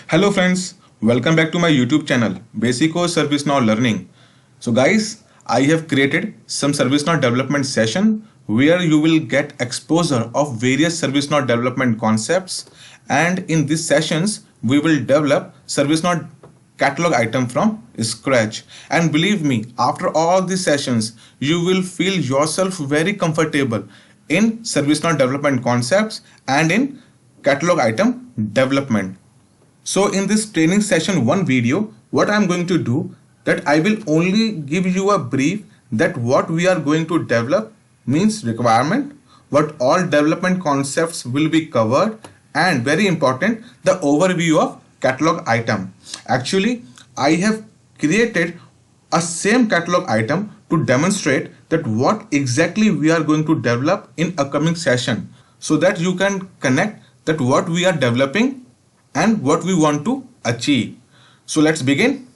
Hello friends, welcome back to my YouTube channel Basico ServiceNow Learning. So guys, I have created some ServiceNow development session where you will get exposure of various ServiceNow development concepts, and in these sessions we will develop ServiceNow catalog item from scratch. And believe me, after all these sessions you will feel yourself very comfortable in ServiceNow development concepts and in catalog item development. So in this training session 1 video, what I am going to do, that I will only give you a brief that what we are going to develop means requirement, what all development concepts will be covered, and very important, the overview of catalog item. Actually, I have created a same catalog item to demonstrate that what exactly we are going to develop in upcoming session, so that you can connect that what we are developing and what we want to achieve. So let's begin.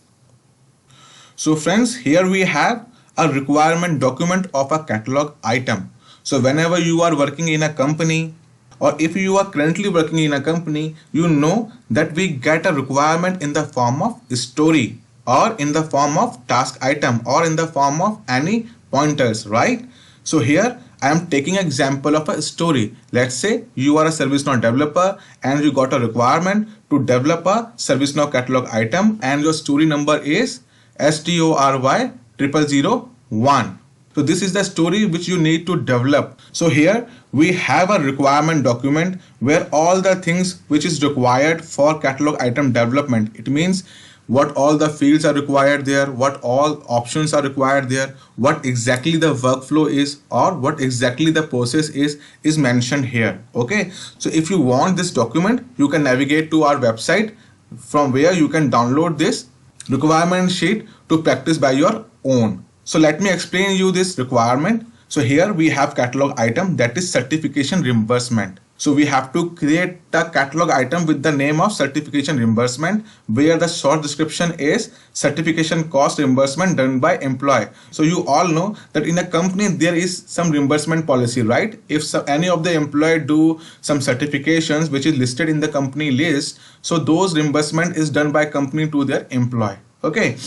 So friends, here we have a requirement document of a catalog item. So whenever you are working in a company, or if you are currently working in a company, you know that we get a requirement in the form of story, or in the form of task item, or in the form of any pointers, right? So here I am taking an example of a story. Let's say you are a ServiceNow developer and you got a requirement to develop a ServiceNow catalog item, and your story number is STORY0001. So this is the story which you need to develop. So here we have a requirement document where all the things which is required for catalog item development. It means what all the fields are required there, what all options are required there, what exactly the workflow is, or what exactly the process is mentioned here. Okay, so if you want this document, you can navigate to our website, from where you can download this requirement sheet to practice by your own. So let me explain you this requirement. So here we have catalog item, that is certification reimbursement. So we have to create a catalog item with the name of certification reimbursement, where the short description is certification cost reimbursement done by employee. So you all know that in a company there is some reimbursement policy, right? If any of the employee do some certifications which is listed in the company list, so those reimbursement is done by company to their employee. Okay,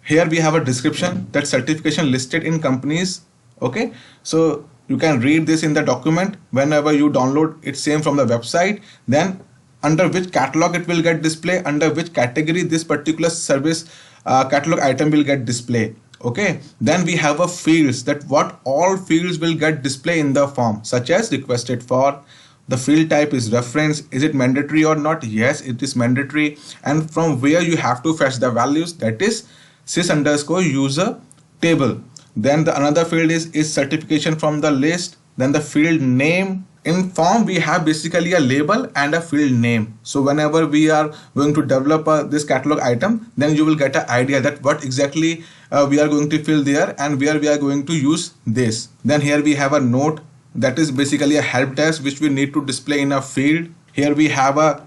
here we have a description that certification listed in companies. Okay, so you can read this in the document whenever you download it, same from the website. Then under which catalog it will get display, under which category this particular service catalog item will get display. Okay, then we have a fields, that what all fields will get display in the form, such as requested for. The field type is reference. Is it mandatory or not? Yes, it is mandatory. And from where you have to fetch the values, that is sys_user table. Then the another field is certification from the list. Then the field name. In form we have basically a label and a field name. So whenever we are going to develop this catalog item, then you will get an idea that what exactly we are going to fill there and where we are going to use this. Then here we have a note, that is basically a help desk which we need to display in a field. Here we have a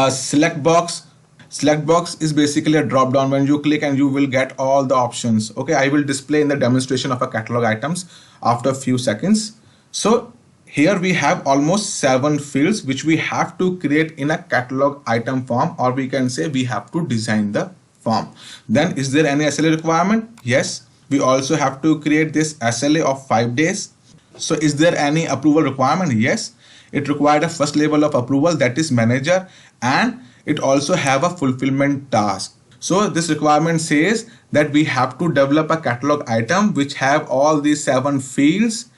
select box. Select box is basically a drop down. When you click and you will get all the options. Okay, I will display in the demonstration of a catalog items after a few seconds. So here we have almost 7 fields which we have to create in a catalog item form, or we can say we have to design the form. Then is there any SLA requirement? Yes, we also have to create this SLA of 5 days. So is there any approval requirement? Yes, it required a first level of approval, that is manager, and it also have a fulfillment task. So this requirement says that we have to develop a catalog item which have all these 7 fields,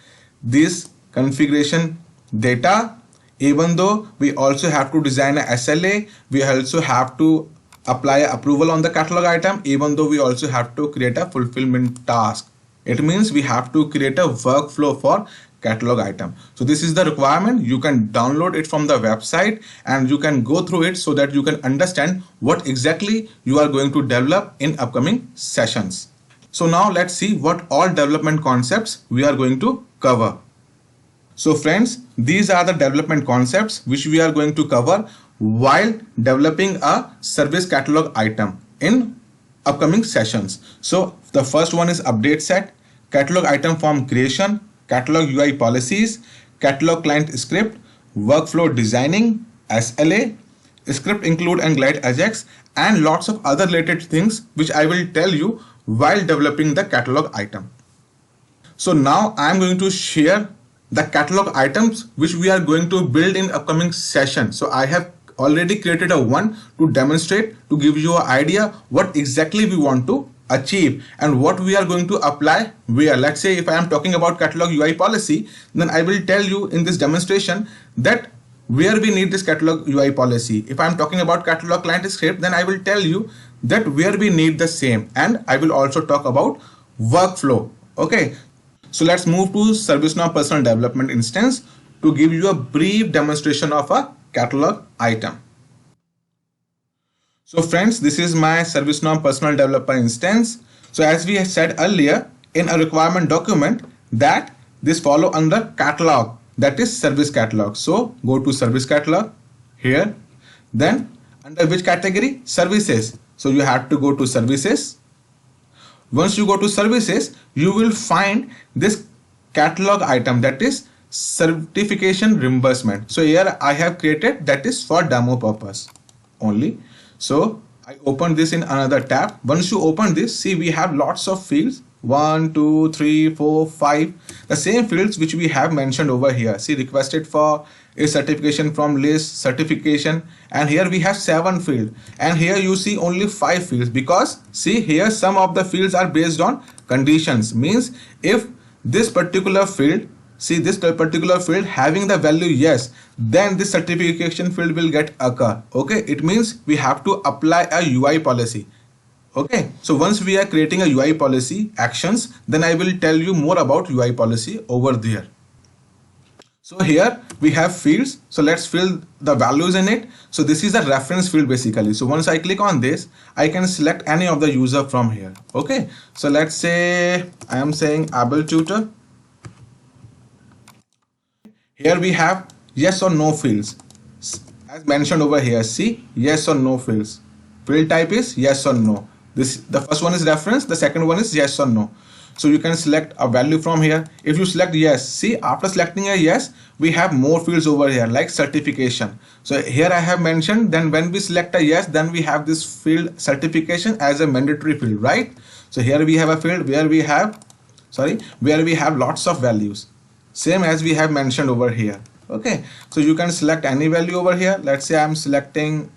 this configuration data. Even though we also have to design a SLA, we also have to apply approval on the catalog item, even though we also have to create a fulfillment task. It means we have to create a workflow for catalog item. So this is the requirement. You can download it from the website and you can go through it so that you can understand what exactly you are going to develop in upcoming sessions. So now let's see what all development concepts we are going to cover. So friends, these are the development concepts which we are going to cover while developing a service catalog item in upcoming sessions. So the first one is update set, catalog item form creation, catalog UI policies, catalog client script, workflow designing, SLA, script include and glide Ajax, and lots of other related things which I will tell you while developing the catalog item. So now I am going to share the catalog items which we are going to build in upcoming session. So I have already created a one to demonstrate, to give you an idea what exactly we want to achieve and what we are going to apply where. Let's say if I am talking about catalog UI policy, then I will tell you in this demonstration that where we need this catalog UI policy. If I am talking about catalog client script, then I will tell you that where we need the same, and I will also talk about workflow. Okay, so let's move to ServiceNow personal development instance to give you a brief demonstration of a catalog item. So friends, this is my ServiceNow personal developer instance. So as we said earlier in a requirement document that this follow under catalog, that is service catalog. So go to service catalog here, then under which category? Services. So you have to go to services. Once you go to services, you will find this catalog item, that is certification reimbursement. So here I have created, that is for demo purpose only. So I open this in another tab. Once you open this, see we have lots of fields, 1 2 3 4 5, the same fields which we have mentioned over here. See, requested for a certification from list, certification, and here we have 7 fields, and here you see only 5 fields, because see here some of the fields are based on conditions. Means if this particular field, see this particular field having the value yes, then this certification field will get occur. Okay, it means we have to apply a UI policy. Okay, so once we are creating a UI policy actions, then I will tell you more about UI policy over there. So here we have fields, so let's fill the values in it. So this is a reference field basically. So once I click on this, I can select any of the user from here. Okay, so let's say I am saying Abel Tutor. Here we have yes or no fields as mentioned over here. See, yes or no fields. Field type is yes or no. This, the first one is reference, the second one is yes or no. So you can select a value from here. If you select yes, see after selecting a yes, we have more fields over here like certification. So here I have mentioned, then when we select a yes, then we have this field certification as a mandatory field, right? So here we have a field where we have, where we have lots of values, same as we have mentioned over here. Okay, so you can select any value over here. Let's say I'm selecting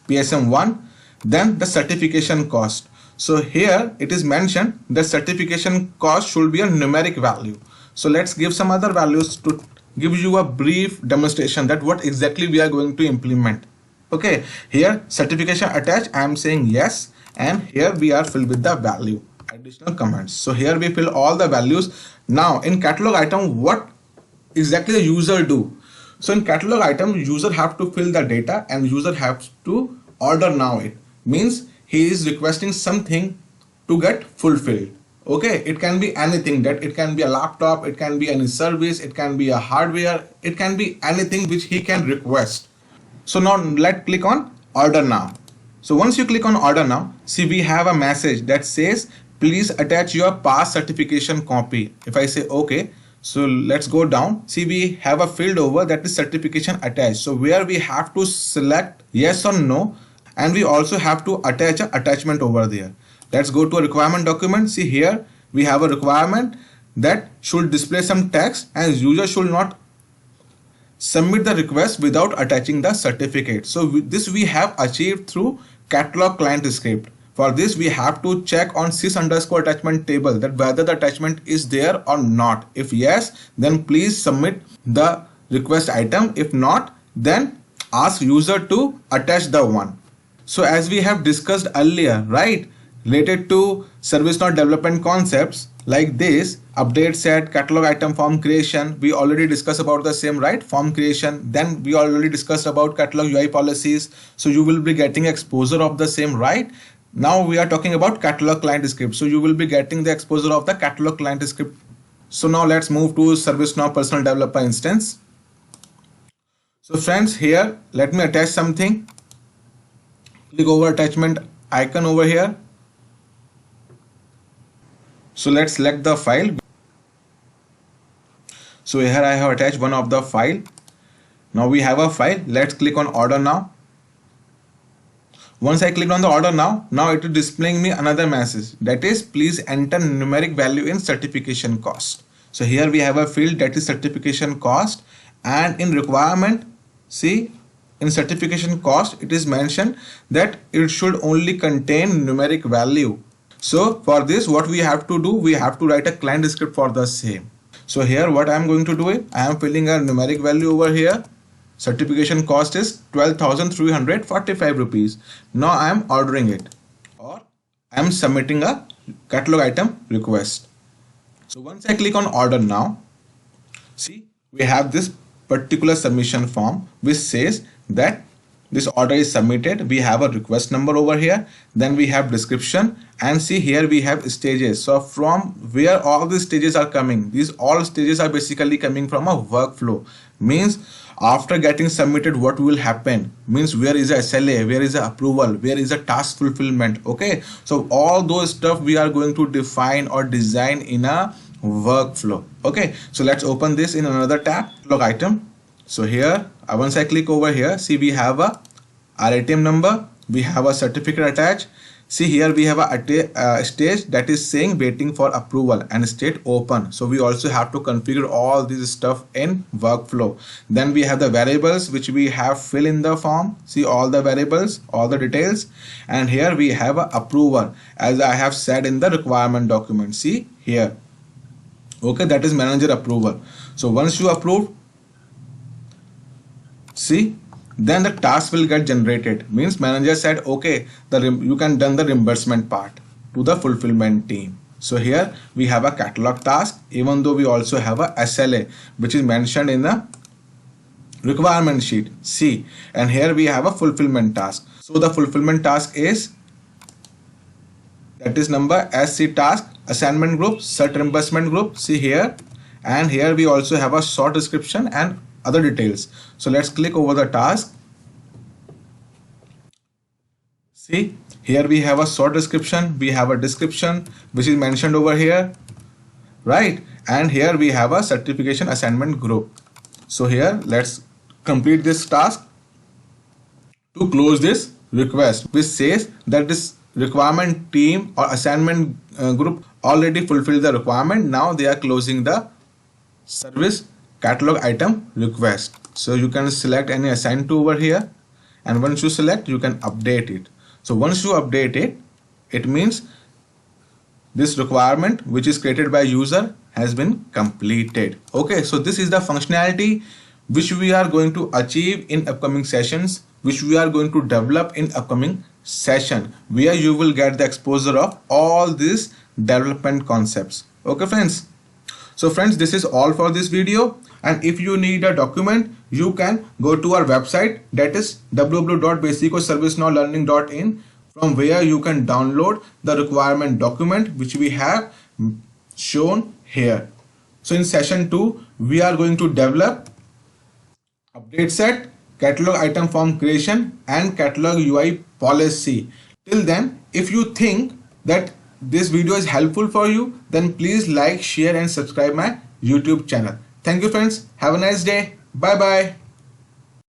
PSM1, then the certification cost. So here it is mentioned the certification cost should be a numeric value. So let's give some other values to give you a brief demonstration that what exactly we are going to implement. Okay, here certification attached, I am saying yes, and here we are filled with the value, additional comments. So here we fill all the values. Now in catalog item, what exactly the user do? So in catalog item, user have to fill the data and user has to order now. It means he is requesting something to get fulfilled. Okay, it can be anything, that it can be a laptop, it can be any service, it can be a hardware, it can be anything which he can request. So now let's click on order now. So once you click on order now, see we have a message that says please attach your past certification copy. If I say okay, so let's go down. See we have a field over that is certification attached. So where we have to select yes or no, and we also have to attach an attachment over there. Let's go to a requirement document. See here we have a requirement that should display some text, and user should not submit the request without attaching the certificate. So this we have achieved through catalog client script. For this we have to check on sys_attachment table that whether the attachment is there or not. If yes, then please submit the request item. If not, then ask user to attach the one. So as we have discussed earlier, right, related to ServiceNow development concepts like this, update set, catalog item form creation, we already discussed about the same, right? Form creation, then we already discussed about catalog UI policies. So you will be getting exposure of the same, right? Now we are talking about catalog client script. So you will be getting the exposure of the catalog client script. So now let's move to ServiceNow personal developer instance. So friends, here let me attach something. Click over attachment icon over here. So let's select the file. So here I have attached one of the file. Now we have a file. Let's click on order now. Once I clicked on the order now it is displaying me another message, that is please enter numeric value in certification cost. So here we have a field that is certification cost, and in requirement, see, in certification cost it is mentioned that it should only contain numeric value. So for this, what we have to do, we have to write a client script for the same. So here what I am going to do is, I am filling a numeric value over here. Certification cost is 12,345 rupees. Now I am ordering it, or I am submitting a catalog item request. So once I click on order now, see, we have this particular submission form which says that this order is submitted. We have a request number over here, then we have description, and see here we have stages. So from where all these stages are coming, these all stages are basically coming from a workflow. Means after getting submitted, what will happen, means where is a SLA, where is a approval, where is a task fulfillment. Okay, so all those stuff we are going to define or design in a workflow. Okay, so let's open this in another tab, log item. So here once I click over here, see, we have a RITM number, we have a certificate attached. See here we have a stage that is saying waiting for approval and state open. So we also have to configure all this stuff in workflow. Then we have the variables which we have fill in the form. See all the variables, all the details, and here we have a approval as I have said in the requirement document. See here, okay, that is manager approval. So once you approve, see, then the task will get generated. Means manager said okay, you can done the reimbursement part to the fulfillment team. So here we have a catalog task, even though we also have a SLA which is mentioned in the requirement sheet. See, and here we have a fulfillment task. So the fulfillment task is, that is number SC task, assignment group, cert reimbursement group. See here, and here we also have a short description and other details. So let's click over the task. See, here we have a short description, we have a description which is mentioned over here, right? And here we have a certification assignment group. So here let's complete this task to close this request, which says that this requirement team or assignment group already fulfilled the requirement. Now they are closing the service catalog item request. So you can select any assign to over here, and once you select, you can update it. So once you update it, it means this requirement which is created by user has been completed. Okay, so this is the functionality which we are going to achieve in upcoming sessions, which we are going to develop in upcoming session, where you will get the exposure of all these development concepts. Okay friends, so friends, this is all for this video, and if you need a document, you can go to our website, that is www.basicoservicenowlearning.in, from where you can download the requirement document which we have shown here. So in session 2, we are going to develop update set, catalog item form creation, and catalog UI policy. Till then, if you think that this video is helpful for you, then please like, share and subscribe my YouTube channel. Thank you friends. Have a nice day. Bye bye.